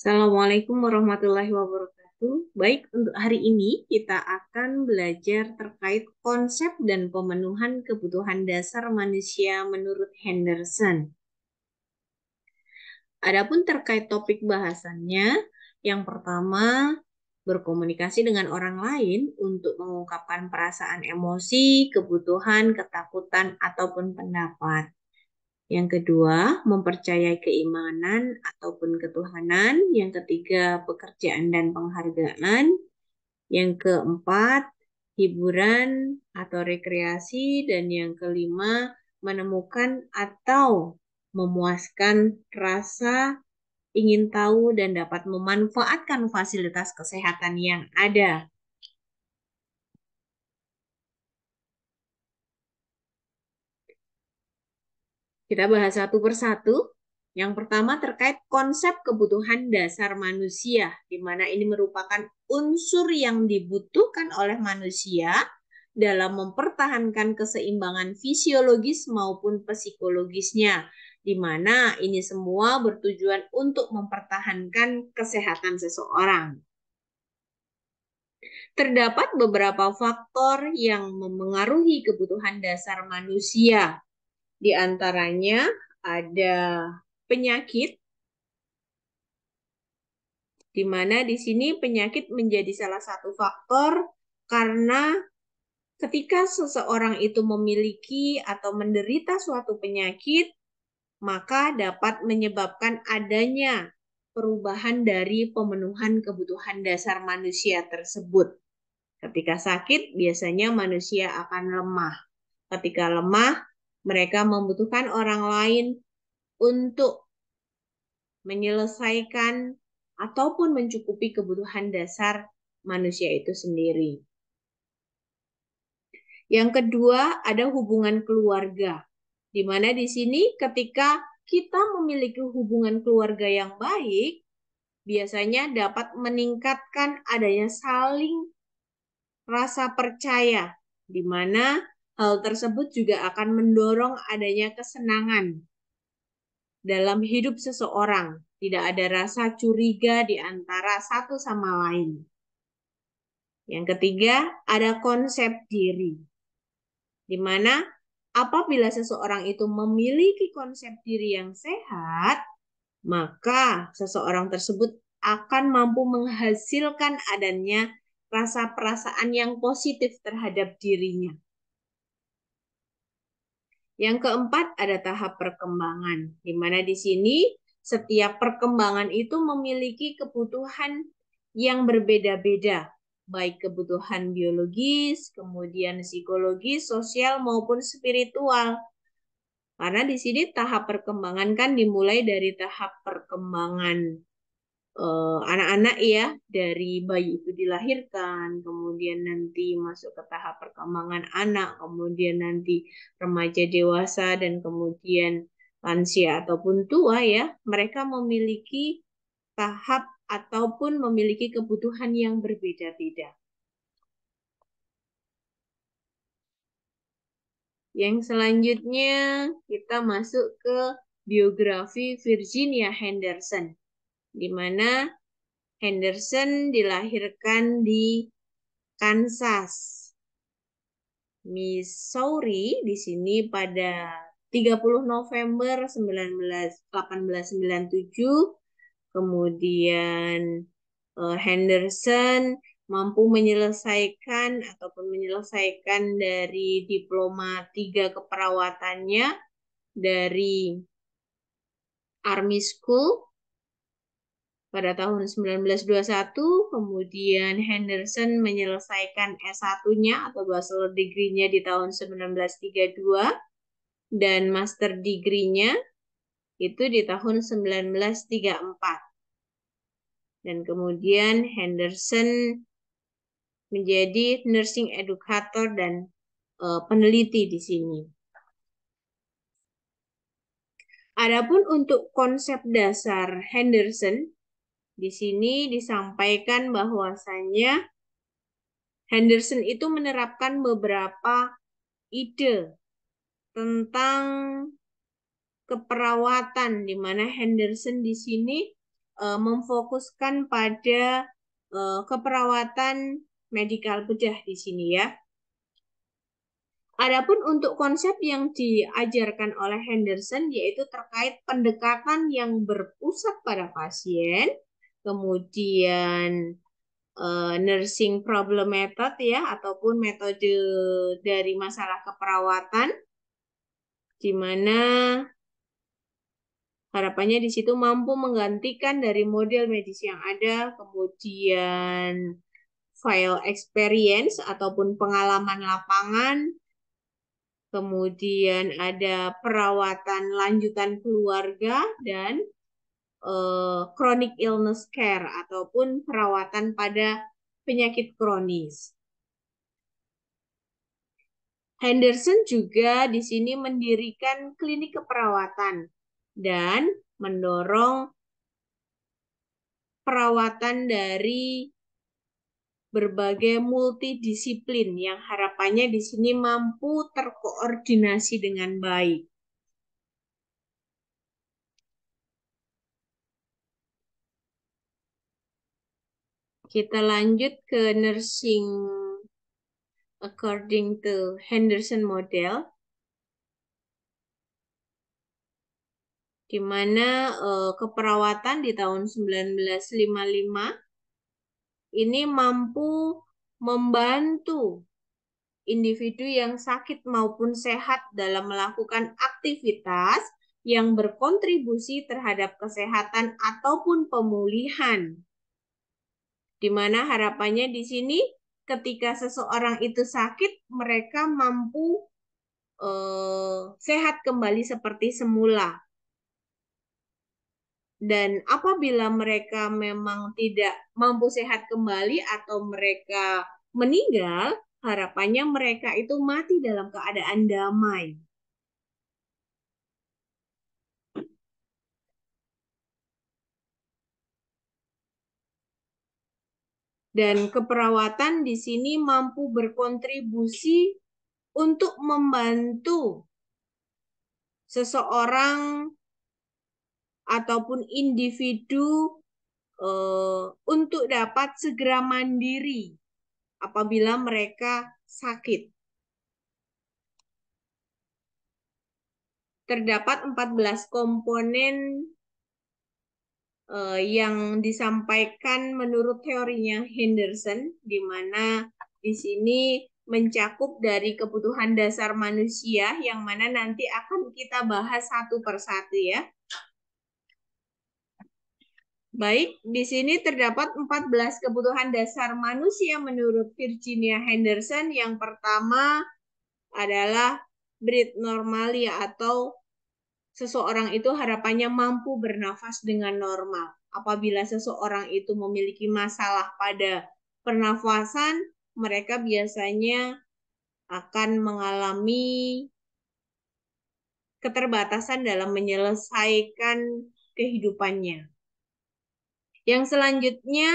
Assalamualaikum warahmatullahi wabarakatuh. Baik, untuk hari ini kita akan belajar terkait konsep dan pemenuhan kebutuhan dasar manusia menurut Henderson. Adapun terkait topik bahasannya, yang pertama, berkomunikasi dengan orang lain untuk mengungkapkan perasaan emosi, kebutuhan, ketakutan, ataupun pendapat. Yang kedua, mempercayai keimanan ataupun ketuhanan. Yang ketiga, pekerjaan dan penghargaan. Yang keempat, hiburan atau rekreasi. Dan yang kelima, menemukan atau memuaskan rasa ingin tahu dan dapat memanfaatkan fasilitas kesehatan yang ada. Kita bahas satu persatu. Yang pertama terkait konsep kebutuhan dasar manusia, di mana ini merupakan unsur yang dibutuhkan oleh manusia dalam mempertahankan keseimbangan fisiologis maupun psikologisnya, di mana ini semua bertujuan untuk mempertahankan kesehatan seseorang. Terdapat beberapa faktor yang memengaruhi kebutuhan dasar manusia. Di antaranya ada penyakit, di mana di sini penyakit menjadi salah satu faktor karena ketika seseorang itu memiliki atau menderita suatu penyakit, maka dapat menyebabkan adanya perubahan dari pemenuhan kebutuhan dasar manusia tersebut. Ketika sakit, biasanya manusia akan lemah. Ketika lemah, mereka membutuhkan orang lain untuk menyelesaikan ataupun mencukupi kebutuhan dasar manusia itu sendiri. Yang kedua, ada hubungan keluarga, di mana di sini ketika kita memiliki hubungan keluarga yang baik, biasanya dapat meningkatkan adanya saling rasa percaya, di mana hal tersebut juga akan mendorong adanya kesenangan dalam hidup seseorang. Tidak ada rasa curiga di antara satu sama lain. Yang ketiga, ada konsep diri. Di mana apabila seseorang itu memiliki konsep diri yang sehat, maka seseorang tersebut akan mampu menghasilkan adanya rasa perasaan yang positif terhadap dirinya. Yang keempat, ada tahap perkembangan, di mana di sini setiap perkembangan itu memiliki kebutuhan yang berbeda-beda, baik kebutuhan biologis, kemudian psikologis, sosial, maupun spiritual. Karena di sini tahap perkembangan kan dimulai dari tahap perkembangan anak-anak ya, dari bayi itu dilahirkan, kemudian nanti masuk ke tahap perkembangan anak, kemudian nanti remaja dewasa, dan kemudian lansia ataupun tua ya, mereka memiliki tahap ataupun memiliki kebutuhan yang berbeda-beda. Yang selanjutnya kita masuk ke biografi Virginia Henderson, di mana Henderson dilahirkan di Kansas, Missouri di sini pada 30 November 1897. Kemudian Henderson mampu menyelesaikan dari diploma 3 keperawatannya dari Army School pada tahun 1921, kemudian Henderson menyelesaikan S1-nya atau bachelor degree-nya di tahun 1932 dan master degree-nya itu di tahun 1934. Dan kemudian Henderson menjadi nursing educator dan peneliti di sini. Adapun untuk konsep dasar Henderson, di sini disampaikan bahwasannya Henderson itu menerapkan beberapa ide tentang keperawatan, di mana Henderson di sini memfokuskan pada keperawatan medikal bedah di sini ya. Adapun untuk konsep yang diajarkan oleh Henderson yaitu terkait pendekatan yang berpusat pada pasien, kemudian nursing problem method ya ataupun metode dari masalah keperawatan di mana harapannya di situ mampu menggantikan dari model medis yang ada, kemudian file experience ataupun pengalaman lapangan, kemudian ada perawatan lanjutan keluarga dan chronic illness care ataupun perawatan pada penyakit kronis. Henderson juga di sini mendirikan klinik keperawatan dan mendorong perawatan dari berbagai multidisiplin yang harapannya di sini mampu terkoordinasi dengan baik. Kita lanjut ke nursing according to Henderson model, di mana keperawatan di tahun 1955 ini mampu membantu individu yang sakit maupun sehat dalam melakukan aktivitas yang berkontribusi terhadap kesehatan ataupun pemulihan. Di mana harapannya di sini ketika seseorang itu sakit, mereka mampu sehat kembali seperti semula. Dan apabila mereka memang tidak mampu sehat kembali atau mereka meninggal, harapannya mereka itu mati dalam keadaan damai. Dan keperawatan di sini mampu berkontribusi untuk membantu seseorang ataupun individu untuk dapat segera mandiri apabila mereka sakit. Terdapat 14 komponen yang disampaikan menurut teorinya Henderson, di mana di sini mencakup dari kebutuhan dasar manusia yang mana nanti akan kita bahas satu persatu ya. Baik, di sini terdapat 14 kebutuhan dasar manusia menurut Virginia Henderson. Yang pertama adalah breath normally atau seseorang itu harapannya mampu bernafas dengan normal. Apabila seseorang itu memiliki masalah pada pernafasan, mereka biasanya akan mengalami keterbatasan dalam menyelesaikan kehidupannya. Yang selanjutnya,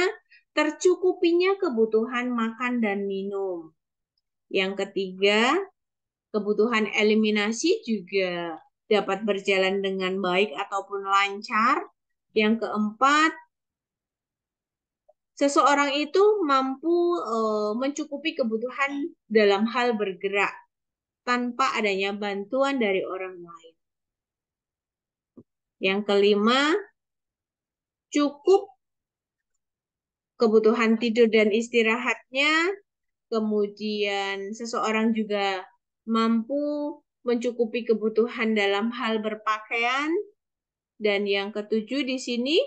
tercukupinya kebutuhan makan dan minum. Yang ketiga, kebutuhan eliminasi juga dapat berjalan dengan baik ataupun lancar. Yang keempat, seseorang itu mampu mencukupi kebutuhan dalam hal bergerak tanpa adanya bantuan dari orang lain. Yang kelima, cukup kebutuhan tidur dan istirahatnya. Kemudian seseorang juga mampu mencukupi kebutuhan dalam hal berpakaian. Dan yang ketujuh di sini,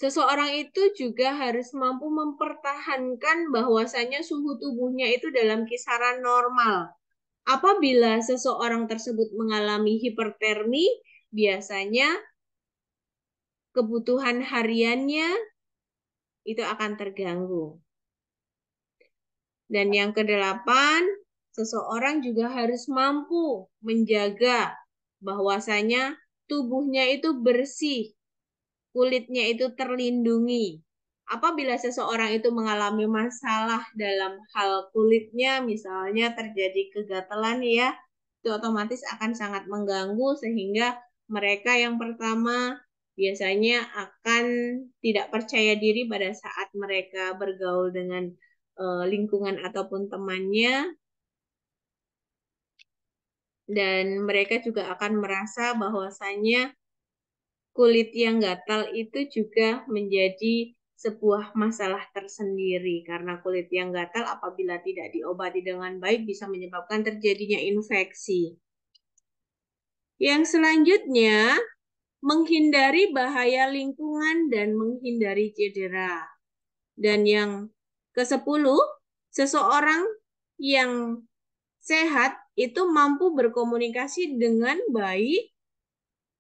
seseorang itu juga harus mampu mempertahankan bahwasanya suhu tubuhnya itu dalam kisaran normal. Apabila seseorang tersebut mengalami hipertermi, biasanya kebutuhan hariannya itu akan terganggu. Dan yang kedelapan, seseorang juga harus mampu menjaga bahwasanya tubuhnya itu bersih, kulitnya itu terlindungi. Apabila seseorang itu mengalami masalah dalam hal kulitnya, misalnya terjadi kegatelan ya, itu otomatis akan sangat mengganggu sehingga Mereka yang pertama biasanya akan tidak percaya diri pada saat mereka bergaul dengan lingkungan ataupun temannya, dan mereka juga akan merasa bahwasanya kulit yang gatal itu juga menjadi sebuah masalah tersendiri, karena kulit yang gatal apabila tidak diobati dengan baik bisa menyebabkan terjadinya infeksi. Yang selanjutnya, menghindari bahaya lingkungan dan menghindari cedera. Dan yang ke-10, seseorang yang sehat itu mampu berkomunikasi dengan baik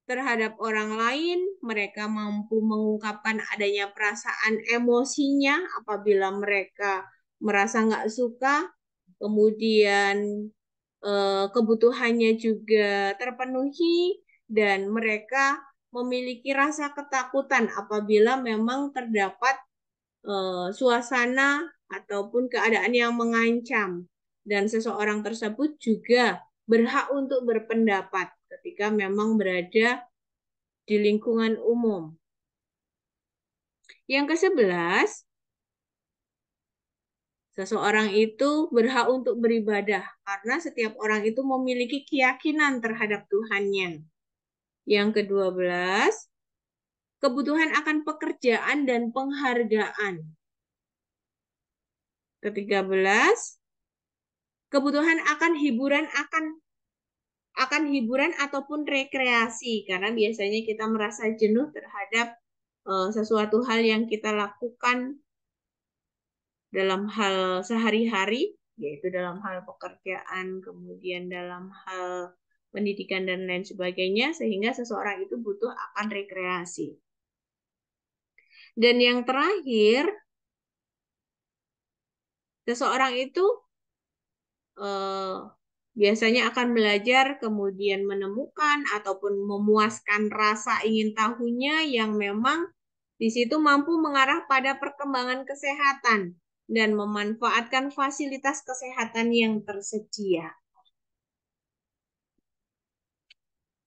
terhadap orang lain. Mereka mampu mengungkapkan adanya perasaan emosinya apabila mereka merasa nggak suka. Kemudian kebutuhannya juga terpenuhi, dan mereka memiliki rasa ketakutan apabila memang terdapat suasana ataupun keadaan yang mengancam, dan seseorang tersebut juga berhak untuk berpendapat ketika memang berada di lingkungan umum. Yang ke-11, seseorang itu berhak untuk beribadah karena setiap orang itu memiliki keyakinan terhadap Tuhannya. Yang ke-12, kebutuhan akan pekerjaan dan penghargaan. Ke-13, kebutuhan akan hiburan ataupun rekreasi, karena biasanya kita merasa jenuh terhadap sesuatu hal yang kita lakukan dalam hal sehari-hari, yaitu dalam hal pekerjaan, kemudian dalam hal pendidikan dan lain sebagainya, sehingga seseorang itu butuh akan rekreasi. Dan yang terakhir, seseorang itu biasanya akan belajar, kemudian menemukan ataupun memuaskan rasa ingin tahunya yang memang di situ mampu mengarah pada perkembangan kesehatan dan memanfaatkan fasilitas kesehatan yang tersedia.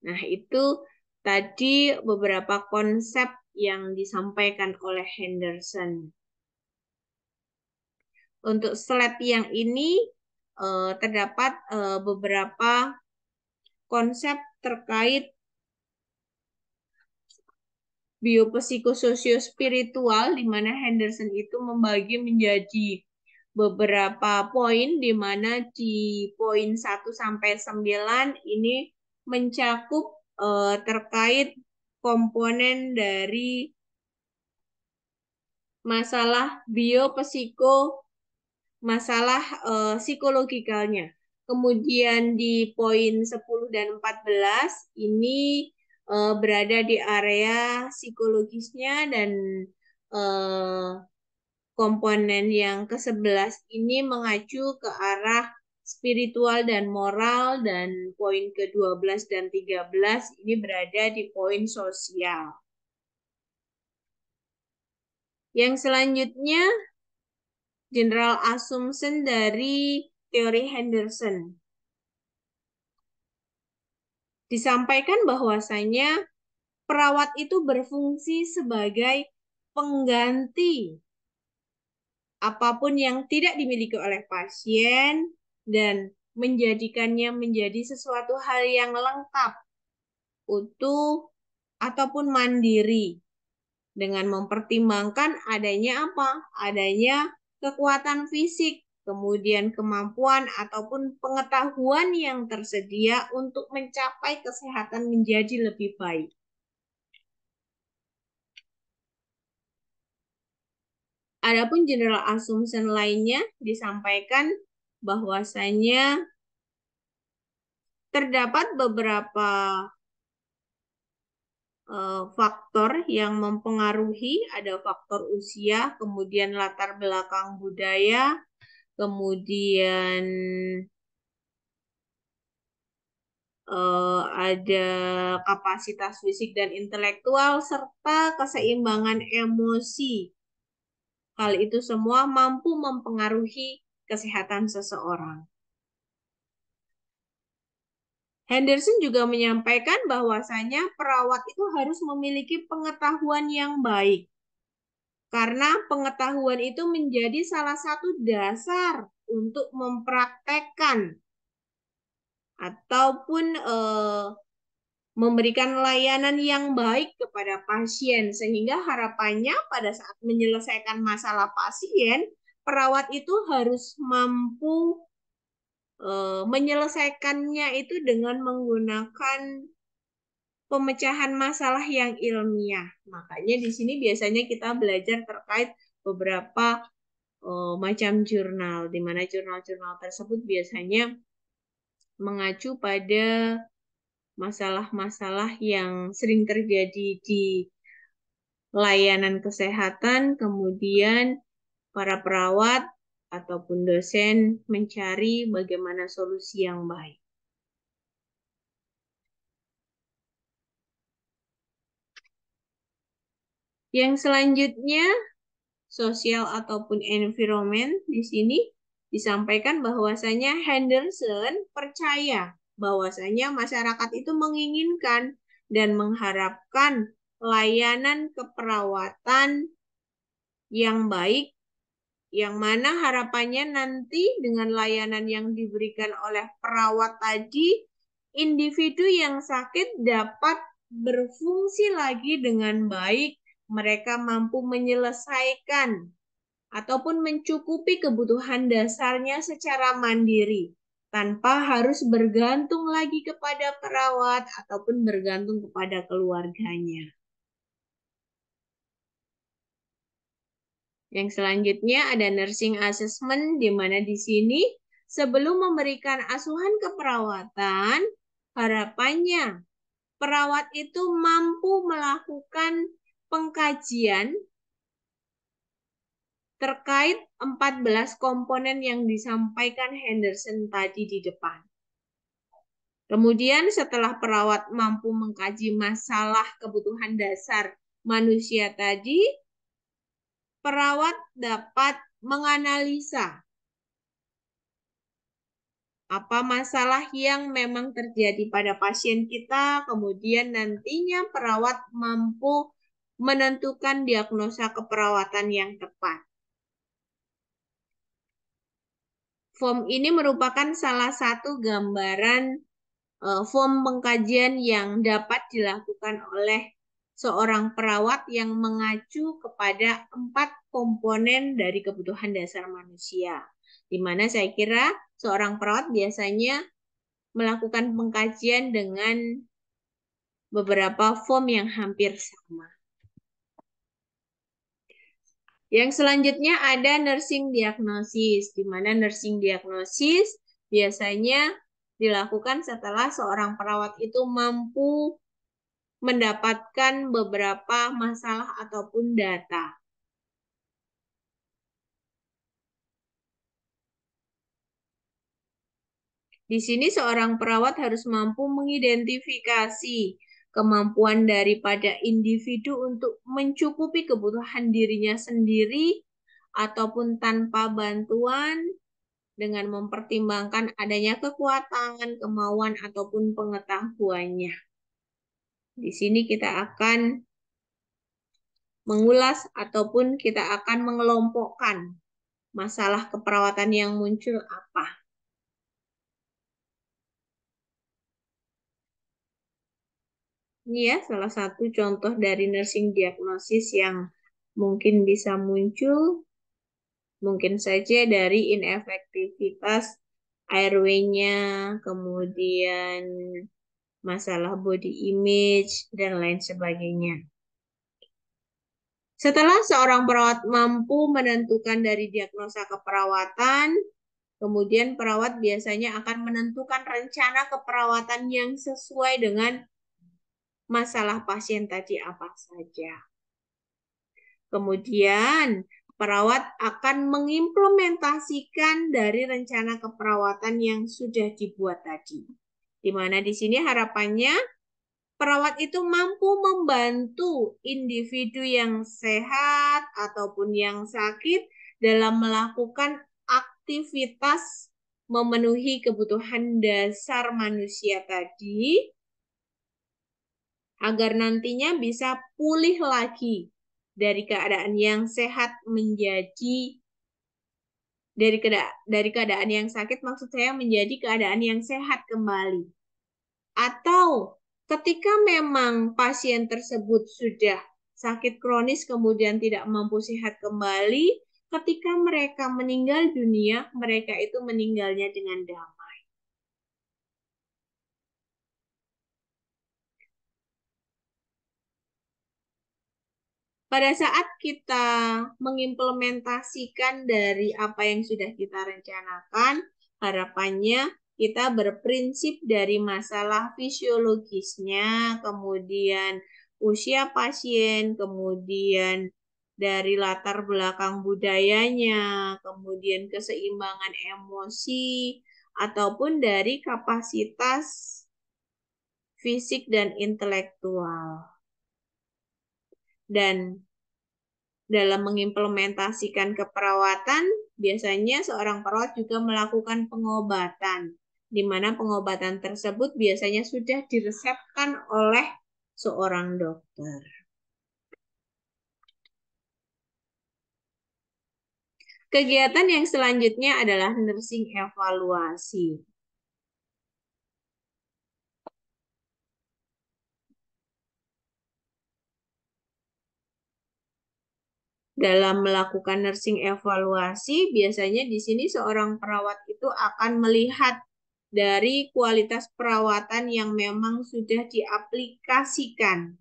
Nah, itu tadi beberapa konsep yang disampaikan oleh Henderson. Untuk slide yang ini terdapat beberapa konsep terkait biopsikososio-spiritual, di mana Henderson itu membagi menjadi beberapa poin, di mana di poin 1 sampai 9 ini mencakup terkait komponen dari masalah masalah psikologikalnya. Kemudian di poin 10 dan 14 ini berada di area psikologisnya, dan komponen yang ke-11 ini mengacu ke arah spiritual dan moral, dan poin ke-12 dan 13 ini berada di poin sosial. Yang selanjutnya, general assumption dari teori Henderson. Disampaikan bahwasanya perawat itu berfungsi sebagai pengganti apapun yang tidak dimiliki oleh pasien dan menjadikannya menjadi sesuatu hal yang lengkap, utuh, ataupun mandiri, dengan mempertimbangkan adanya apa? Adanya kekuatan fisik, kemudian kemampuan ataupun pengetahuan yang tersedia untuk mencapai kesehatan menjadi lebih baik. Adapun general assumption lainnya disampaikan bahwasanya terdapat beberapa faktor yang mempengaruhi, ada faktor usia, kemudian latar belakang budaya, kemudian ada kapasitas fisik dan intelektual, serta keseimbangan emosi. Hal itu semua mampu mempengaruhi kesehatan seseorang. Henderson juga menyampaikan bahwasanya perawat itu harus memiliki pengetahuan yang baik. Karena pengetahuan itu menjadi salah satu dasar untuk mempraktekkan ataupun memberikan layanan yang baik kepada pasien, sehingga harapannya pada saat menyelesaikan masalah pasien, perawat itu harus mampu menyelesaikannya itu dengan menggunakan pemecahan masalah yang ilmiah. Makanya di sini biasanya kita belajar terkait beberapa macam jurnal, di mana jurnal-jurnal tersebut biasanya mengacu pada masalah-masalah yang sering terjadi di layanan kesehatan, kemudian para perawat ataupun dosen mencari bagaimana solusi yang baik. Yang selanjutnya, sosial ataupun environment, di sini disampaikan bahwasanya Henderson percaya bahwasanya masyarakat itu menginginkan dan mengharapkan layanan keperawatan yang baik, yang mana harapannya nanti dengan layanan yang diberikan oleh perawat tadi, individu yang sakit dapat berfungsi lagi dengan baik, mereka mampu menyelesaikan ataupun mencukupi kebutuhan dasarnya secara mandiri, tanpa harus bergantung lagi kepada perawat ataupun bergantung kepada keluarganya. Yang selanjutnya ada nursing assessment, di mana di sini sebelum memberikan asuhan keperawatan, harapannya perawat itu mampu melakukan pengkajian terkait 14 komponen yang disampaikan Henderson tadi di depan. Kemudian setelah perawat mampu mengkaji masalah kebutuhan dasar manusia tadi, perawat dapat menganalisa apa masalah yang memang terjadi pada pasien kita, kemudian nantinya perawat mampu menentukan diagnosa keperawatan yang tepat. Form ini merupakan salah satu gambaran form pengkajian yang dapat dilakukan oleh seorang perawat yang mengacu kepada 4 komponen dari kebutuhan dasar manusia. Di mana saya kira seorang perawat biasanya melakukan pengkajian dengan beberapa form yang hampir sama. Yang selanjutnya ada nursing diagnosis, di mana nursing diagnosis biasanya dilakukan setelah seorang perawat itu mampu mendapatkan beberapa masalah ataupun data. Di sini seorang perawat harus mampu mengidentifikasi kemampuan daripada individu untuk mencukupi kebutuhan dirinya sendiri ataupun tanpa bantuan dengan mempertimbangkan adanya kekuatan, kemauan, ataupun pengetahuannya. Di sini kita akan mengulas ataupun kita akan mengelompokkan masalah keperawatan yang muncul apa. Ini ya salah satu contoh dari nursing diagnosis yang mungkin bisa muncul, mungkin saja dari inefektivitas airway-nya, kemudian masalah body image, dan lain sebagainya. Setelah seorang perawat mampu menentukan dari diagnosa keperawatan, kemudian perawat biasanya akan menentukan rencana keperawatan yang sesuai dengan masalah pasien tadi apa saja. Kemudian perawat akan mengimplementasikan dari rencana keperawatan yang sudah dibuat tadi. Di mana di sini harapannya perawat itu mampu membantu individu yang sehat ataupun yang sakit dalam melakukan aktivitas memenuhi kebutuhan dasar manusia tadi, agar nantinya bisa pulih lagi dari keadaan yang sehat menjadi dari keadaan yang sakit, maksud saya menjadi keadaan yang sehat kembali. Atau ketika memang pasien tersebut sudah sakit kronis kemudian tidak mampu sehat kembali, ketika mereka meninggal dunia, mereka itu meninggalnya dengan damai. Pada saat kita mengimplementasikan dari apa yang sudah kita rencanakan, harapannya kita berprinsip dari masalah fisiologisnya, kemudian usia pasien, kemudian dari latar belakang budayanya, kemudian keseimbangan emosi, ataupun dari kapasitas fisik dan intelektual. Dan dalam mengimplementasikan keperawatan, biasanya seorang perawat juga melakukan pengobatan, di mana pengobatan tersebut biasanya sudah diresepkan oleh seorang dokter. Kegiatan yang selanjutnya adalah nursing evaluasi. Dalam melakukan nursing evaluasi, biasanya di sini seorang perawat itu akan melihat dari kualitas perawatan yang memang sudah diaplikasikan,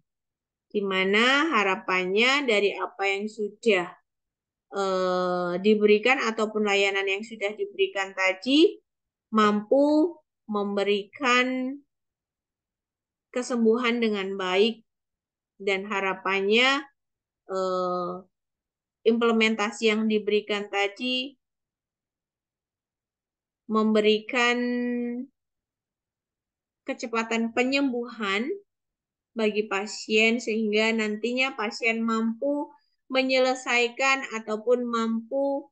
di mana harapannya dari apa yang sudah diberikan ataupun layanan yang sudah diberikan tadi mampu memberikan kesembuhan dengan baik, dan harapannya eh, implementasi yang diberikan tadi memberikan kecepatan penyembuhan bagi pasien sehingga nantinya pasien mampu menyelesaikan ataupun mampu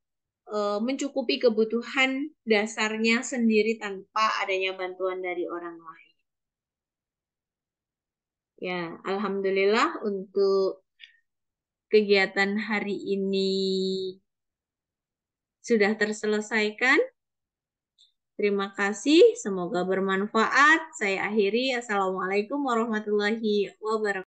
mencukupi kebutuhan dasarnya sendiri tanpa adanya bantuan dari orang lain. Ya, alhamdulillah untuk kegiatan hari ini sudah terselesaikan. Terima kasih, semoga bermanfaat. Saya akhiri. Assalamualaikum warahmatullahi wabarakatuh.